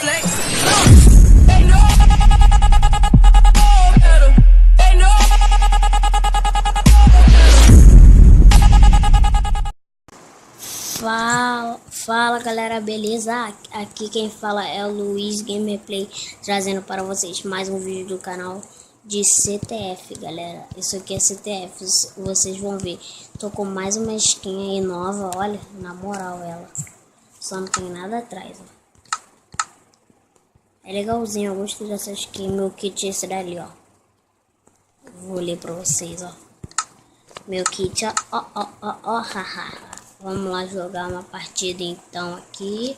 flex. They know better. They know. Fala galera, beleza? Aqui quem fala é o Luiz Gameplay, trazendo para vocês mais um vídeo do canal de CTF, galera. Isso aqui é CTF, vocês vão ver. Tô com mais uma skin aí nova, olha, na moral ela. Só não tem nada atrás, ó. É legalzinho, eu gostei dessa skin. Meu kit é esse dali, ó. Vou ler pra vocês, ó. Meu kit, ó, haha. Vamos lá jogar uma partida então aqui.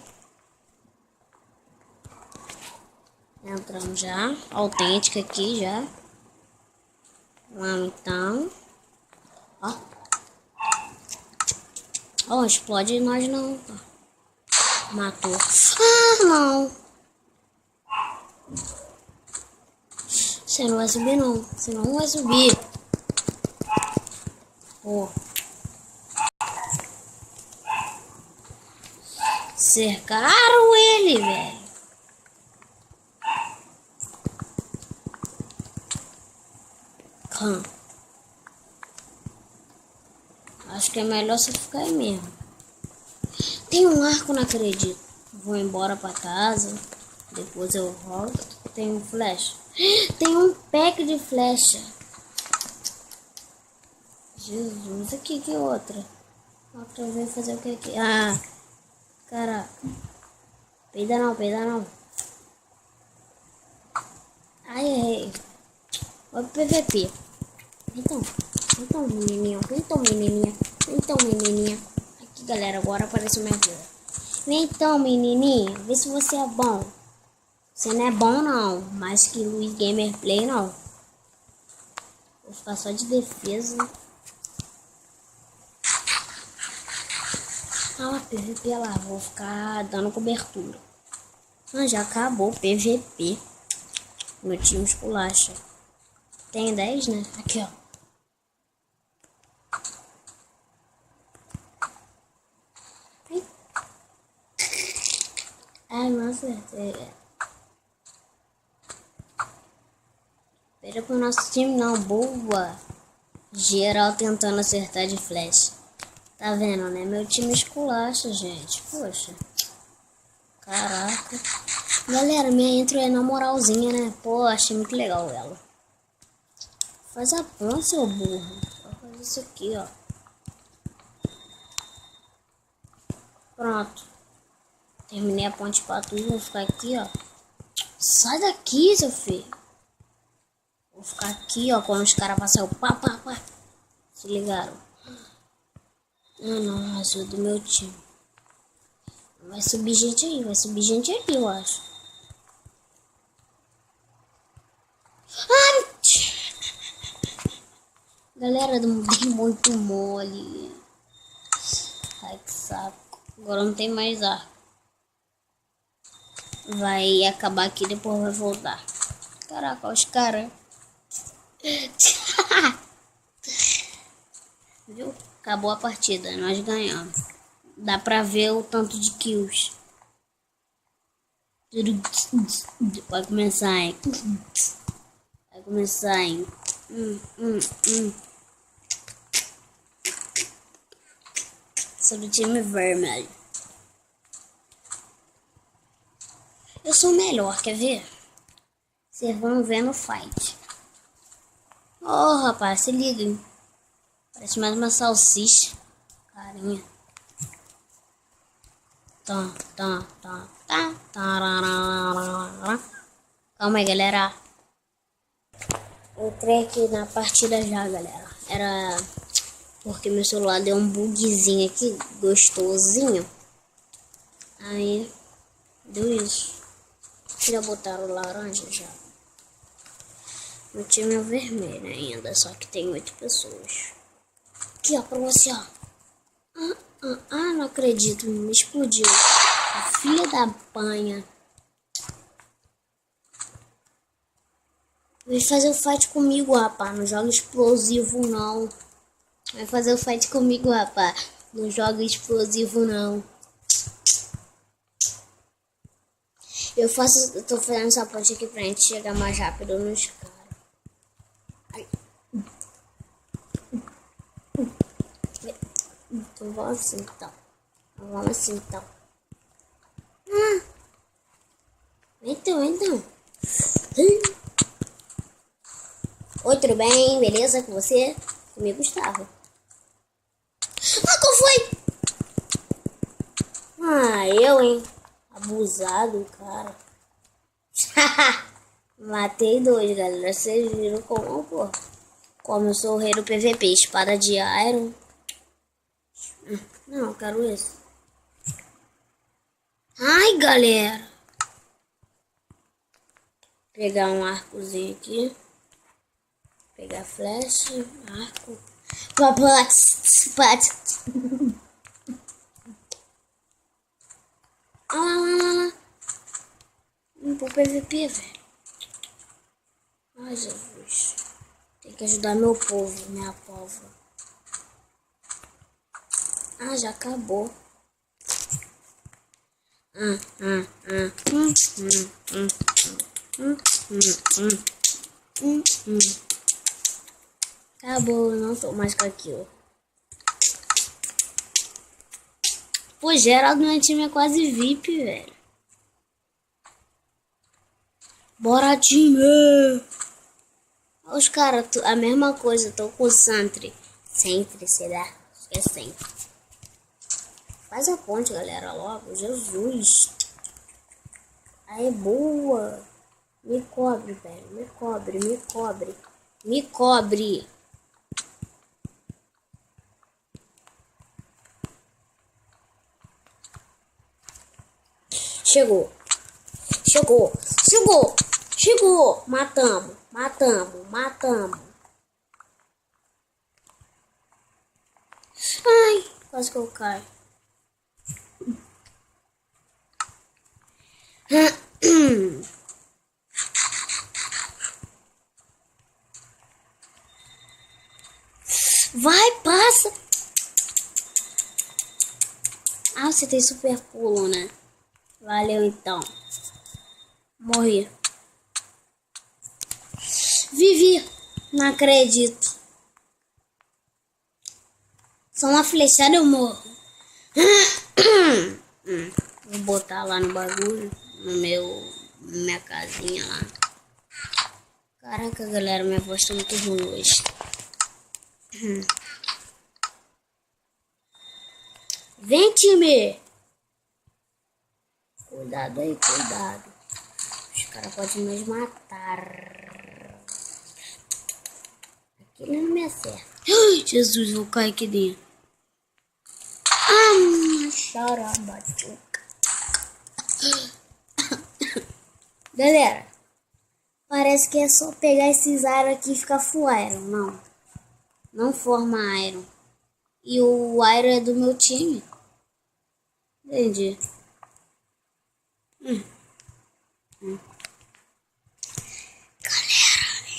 Entramos já. Autêntica aqui já. Vamos então. Ó. Ó, explode nós não. Matou. Ah, não. Você não vai subir não. Você não vai subir. Pô. Cercaram ele, velho. Acho que é melhor você ficar aí mesmo. Tem um arco, não acredito. Vou embora pra casa. Depois eu volto. Tem um flecha. Tem um pack de flecha. Jesus, aqui que outra. Outra vez fazer o que aqui? Ah, caraca. Peida não, peida não. Ai, errei. Vai pro PVP. Então, menininha. Então, menininha. Então, menininha. Aqui, galera, agora apareceu minha vida. Então, menininha. Vê se você é bom. Você não é bom, não. Mais que Luiz Gameplay, não. Vou ficar só de defesa. Ah, PVP lá. Vou ficar dando cobertura. Ah, já acabou o PVP. Meu time esculacha. Tem 10, né? Aqui, ó. Ai, nossa. Espera pro nosso time não. Boa. Geral tentando acertar de flash. Tá vendo, né? Meu time esculacha, gente. Poxa. Caraca. Galera, minha intro é na moralzinha, né? Pô, achei muito legal ela. Faz a ponte, seu burro. Vou fazer isso aqui, ó. Pronto. Terminei a ponte pra tudo. Vou ficar aqui, ó. Sai daqui, seu filho. Vou ficar aqui, ó. Quando os caras passam, pá. Se ligaram? Não, ajuda o meu time. Vai subir gente aí, eu acho. Ai! Galera, não dei muito mole. Ai, que saco. Agora não tem mais ar. Vai acabar aqui, depois vai voltar. Caraca, os caras. Viu? Acabou a partida, nós ganhamos. Dá pra ver o tanto de kills. Vai começar, hein? Vai começar, hein? Sou do time vermelho. Eu sou melhor, quer ver? Vocês vão ver no fight. Oh, rapaz, se liga, hein? Parece mais uma salsicha. Carinha. Calma aí, galera. Entrei aqui na partida já, galera. Era porque meu celular deu um bugzinho aqui, gostosinho. Aí, deu isso. Já botaram laranja já. Meu time é vermelho ainda, só que tem 8 pessoas. Aqui, ó, pra você, ó. Não acredito, me explodiu. Filha da panha. Vem fazer o fight comigo, rapaz. Não joga explosivo, não. Vai fazer o fight comigo, rapaz. Não joga explosivo, não. Eu tô fazendo essa ponte aqui pra gente chegar mais rápido nos caras. Ai. Então vamos assim então. Vamos assim então. Então. Oi, tudo bem? Beleza com você? Comigo, Gustavo. Ah, qual foi? Ah, eu, hein? Abusado, cara. Matei dois, galera. Vocês viram como, pô? Como eu sou o rei do PVP. Espada de Iron. Não, eu quero esse. Ai, galera. Pegar um arcozinho aqui. Pegar flecha, arco. Ah, vamos pro PVP, velho. Ai, Jesus. Tem que ajudar meu povo, minha povo. Ah, já acabou. Acabou, não tô mais com aquilo. Pô, geral do meu time é quase VIP, velho. Bora, time! Os caras, a mesma coisa, tô com o Sentry. Sentry, será? Acho que é Sentry. Faz a ponte, galera, logo. Jesus. Aí, boa. Me cobre, velho. Me cobre. Me cobre. Chegou. Matamos. Ai, quase que eu caio. Vai, passa. Ah, você tem super pulo, né? Valeu, então. Morri. Vivi. Não acredito. Só uma flechada eu morro. Vou botar lá no bagulho. Na minha casinha lá. Caraca, galera. Minha voz tá muito ruim hoje. Vem, time. Cuidado aí, cuidado. Os caras podem nos matar. Aquele não me acerta. Ai, Jesus, vou cair aqui dentro. Charabachuca. Galera, parece que é só pegar esses Iron aqui e ficar full Iron. Não. Não forma Iron. E o Iron é do meu time. Entendi. Galera,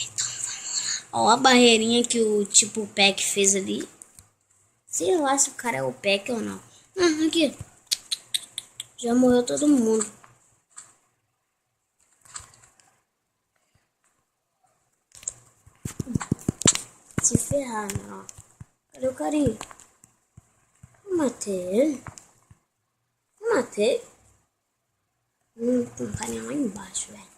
então vamos lá. Ó a barreirinha que o tipo Pack fez ali. Sei lá se o cara é o Pack ou não. Aqui. Já morreu todo mundo. Se ferrar, né? Ó. Cadê o carinha? Eu matei ele. Tem um carinha lá embaixo, velho.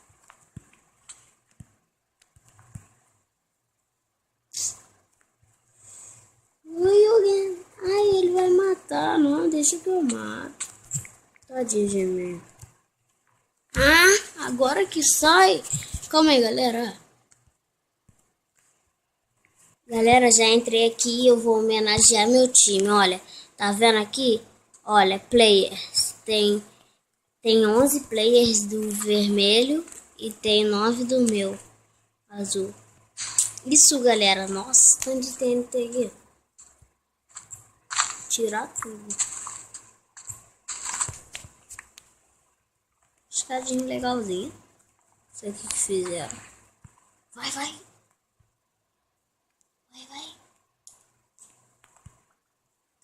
Oi, alguém. Ai, ele vai matar. Não, deixa que eu mato. Tadinho de mim. Ah, agora que sai. Calma aí, galera. Galera, já entrei aqui e eu vou homenagear meu time. Olha, tá vendo aqui? Olha, players. Tem 11 players do vermelho e tem 9 do meu azul. Isso, galera. Nossa, tanto de TNT aqui. Tirar tudo. Escadinho legalzinho. Não sei o que fizeram. Vai.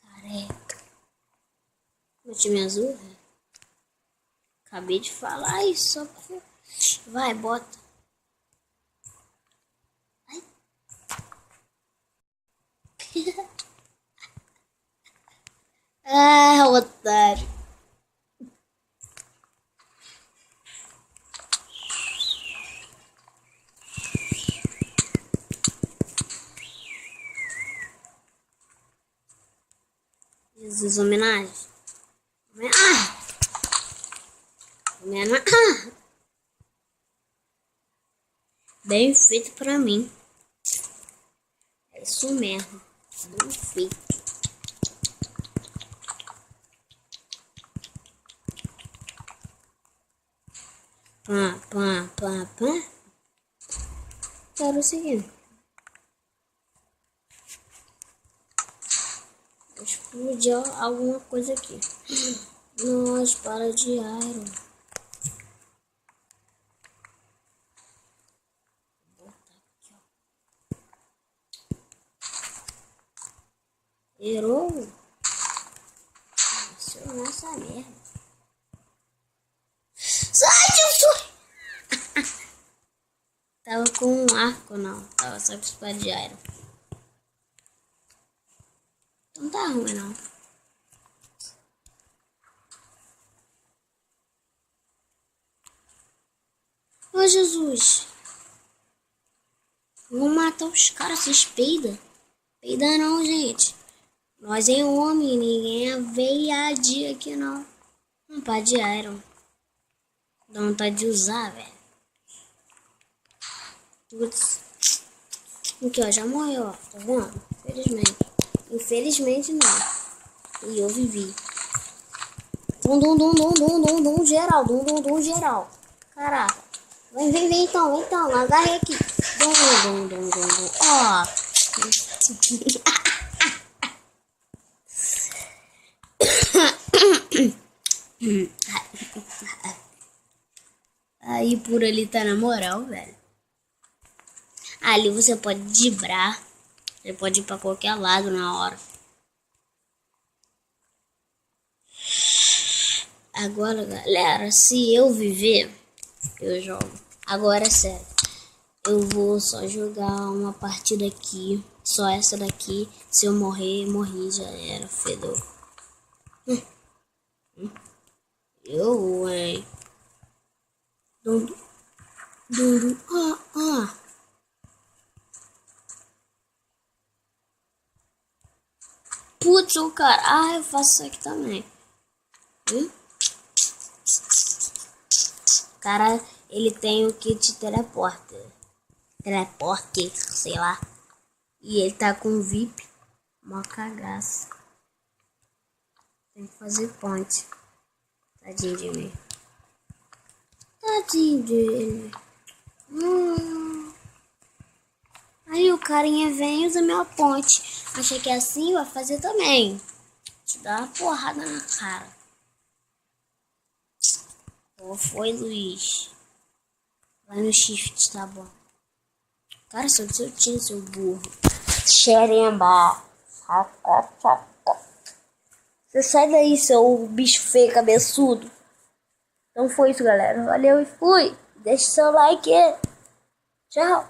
Careca. Meu time azul, velho. Acabei de falar isso só porque... Vai, bota. Ai. Ah, otário. Jesus, homenagem. Homenagem. Bem feito pra mim. É isso mesmo. Bem feito. Pã. Quero o seguinte. Explodir alguma coisa aqui. Nossa, para de iron. Errou. Isso é nossa merda. Sai, tio! Tava com um arco, não. Tava só com espada de iron. Não tá ruim, não. Ô, Jesus. Vou matar os caras, vocês peidam. Peida não, gente. Nós é homem, ninguém é veiadia aqui, não. Não pá de iron. Dá vontade de usar, velho. Putz. Aqui, ó, já morreu, ó. Tá vendo? Infelizmente. Infelizmente, não. E eu vivi. Dum, geral. Dum, geral. Caraca. Vem, então. Agarrei aqui. Dum. Ó. Aí por ali tá na moral, velho. Ali você pode dibrar. Você pode ir pra qualquer lado na hora. Agora, galera, se eu viver, eu jogo. Agora é sério. Eu vou só jogar uma partida aqui. Só essa daqui. Se eu morrer, morri, já era. Fedor. Eu, hein. Dum. Putz, o cara. Ah, eu faço isso aqui também. O cara, ele tem o kit teleporter. Teleporter, sei lá. E ele tá com VIP. Mó cagaço. Tem que fazer ponte. Tadinho de mim. Tadinho dele. Aí o carinha vem e usa minha ponte. Achei que assim vai fazer também. Te dá uma porrada na cara. Qual foi, Luiz? Vai no shift, tá bom. Cara, seu time, seu burro. Xeremba. Você sai daí, seu bicho feio, cabeçudo. Então foi isso, galera. Valeu e fui. Deixa seu like. Tchau.